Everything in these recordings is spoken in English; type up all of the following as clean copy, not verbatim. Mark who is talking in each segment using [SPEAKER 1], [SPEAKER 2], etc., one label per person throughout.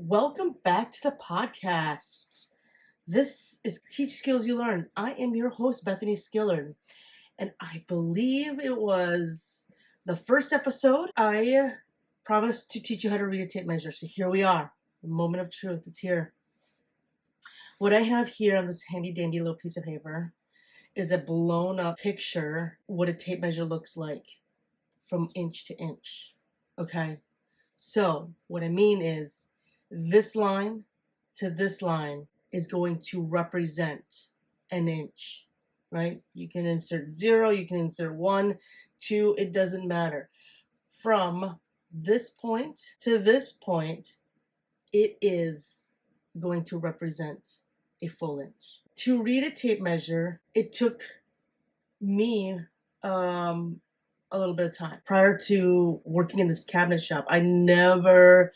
[SPEAKER 1] Welcome back to the podcast. This is Teach Skills You Learn. I am your host, Bethany Skillern, and I believe it was the first episode. I promised to teach you how to read a tape measure, so here we are. The moment of truth, it's here. What I have here on this handy dandy little piece of paper is a blown up picture what a tape measure looks like from inch to inch. Okay, so what I mean is this line to this line is going to represent an inch, right? You can insert 0, you can insert 1, 2, it doesn't matter. From this point to this point, it is going to represent a full inch. To read a tape measure, it took me a little bit of time. Prior to working in this cabinet shop, I never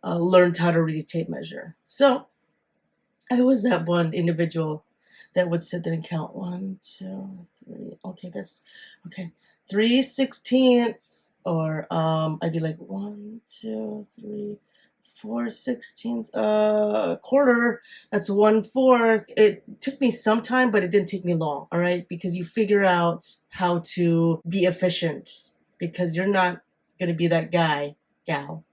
[SPEAKER 1] learned how to read a tape measure. So I was that one individual that would sit there and count 1, 2, 3. Okay, that's okay. 3/16, or I'd be like 1, 2, 3, 4/16, quarter. That's 1/4. It took me some time, but it didn't take me long. All right, because you figure out how to be efficient, because you're not gonna be that guy, gal,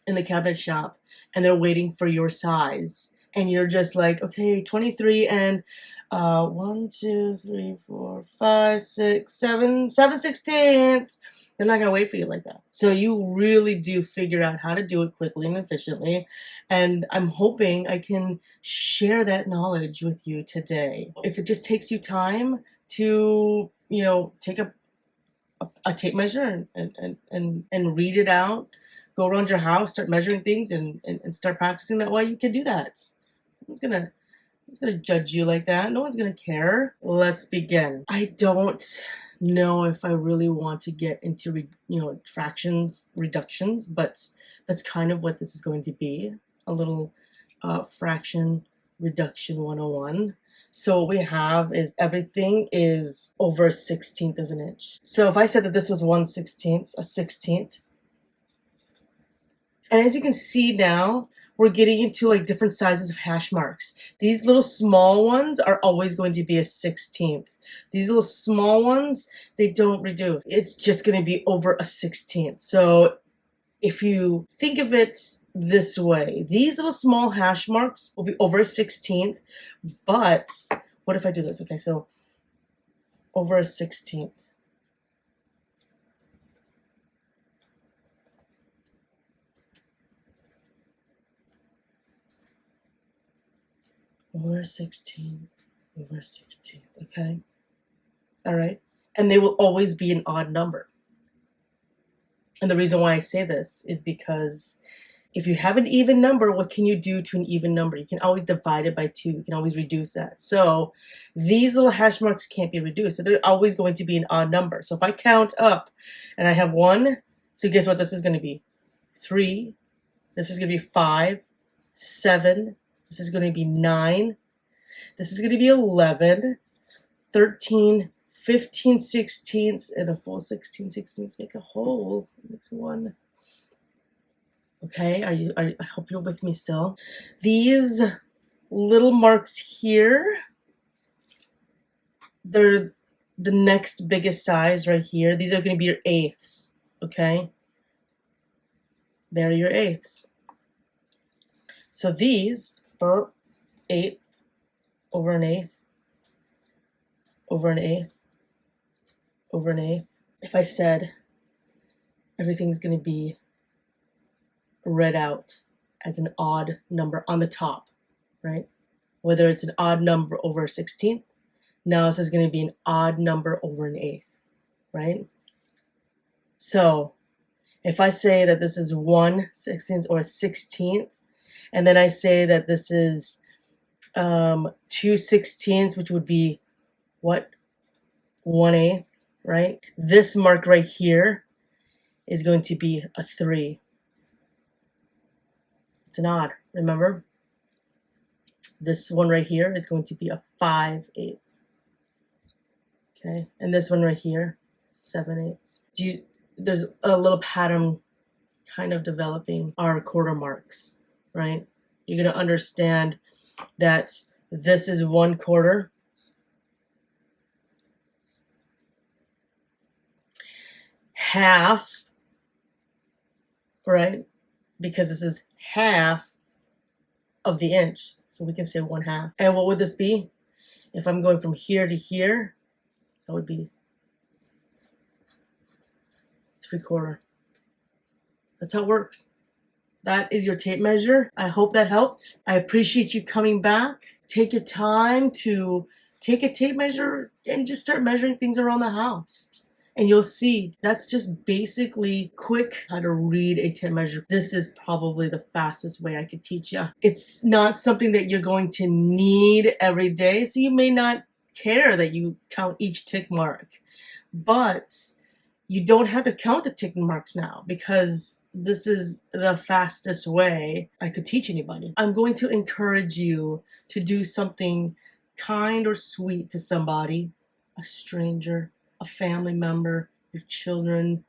[SPEAKER 1] in the cabinet shop, and they're waiting for your size, and you're just like, okay, 23 and 1, 2, 3, 4, 5, 6, 7, 7/16. They're not gonna wait for you like that. So you really do figure out how to do it quickly and efficiently, and I'm hoping I can share that knowledge with you today. If it just takes you time to, take a tape measure and read it out, go around your house, start measuring things, and start practicing that way, you can do that. No one's gonna judge you like that. No one's gonna care. Let's begin. I don't know if I really want to get into fractions, reductions, but that's kind of what this is going to be. A little fraction reduction 101. So what we have is everything is over a 16th of an inch. So if I said that this was 1/16, a 16th, and as you can see now, we're getting into like different sizes of hash marks. These little small ones are always going to be a 16th. These little small ones, they don't reduce. It's just going to be over a 16th. So if you think of it this way, these little small hash marks will be over a 16th. But what if I do this? Okay, so over a 16th. Over 16, over 16th, okay? All right? And they will always be an odd number. And the reason why I say this is because if you have an even number, what can you do to an even number? You can always divide it by 2. You can always reduce that. So these little hash marks can't be reduced. So they're always going to be an odd number. So if I count up and I have 1, so guess what this is going to be? 3. This is going to be 5, 7. This is going to be 9. This is going to be 11, 13, 15 16ths, and a full 16 16ths make a whole. Makes 1. Okay, I hope you're with me still. These little marks here, they're the next biggest size right here. These are going to be your eighths, okay? They're your eighths. So these are 8 over an eighth, over an eighth, over an eighth. If I said everything's going to be read out as an odd number on the top, right? Whether it's an odd number over a 16th, now this is going to be an odd number over an eighth, right? So if I say that this is 1/16 or a 16th, and then I say that this is 2/16, which would be what? 1/8, right? This mark right here is going to be a 3. It's an odd, remember? This one right here is going to be a 5/8. Okay, and this one right here, 7/8. There's a little pattern kind of developing our quarter marks, right? You're going to understand that this is 1/4. Half, right? Because this is half of the inch. So we can say 1/2. And what would this be? If I'm going from here to here, that would be 3/4. That's how it works. That is your tape measure. I hope that helped. I appreciate you coming back. Take your time to take a tape measure and just start measuring things around the house. And you'll see that's just basically quick how to read a tape measure. This is probably the fastest way I could teach you. It's not something that you're going to need every day, so you may not care that you count each tick mark. But you don't have to count the tick marks now because this is the fastest way I could teach anybody. I'm going to encourage you to do something kind or sweet to somebody, a stranger, a family member, your children,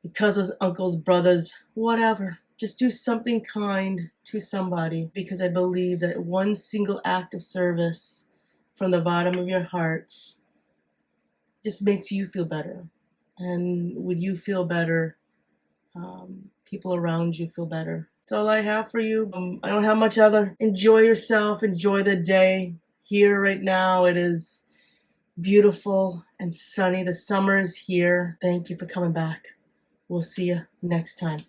[SPEAKER 1] your cousins, uncles, brothers, whatever. Just do something kind to somebody because I believe that one single act of service from the bottom of your heart just makes you feel better. And when you feel better, people around you feel better. That's all I have for you. I don't have much other. Enjoy yourself. Enjoy the day. Here right now, it is beautiful and sunny. The summer is here. Thank you for coming back. We'll see you next time.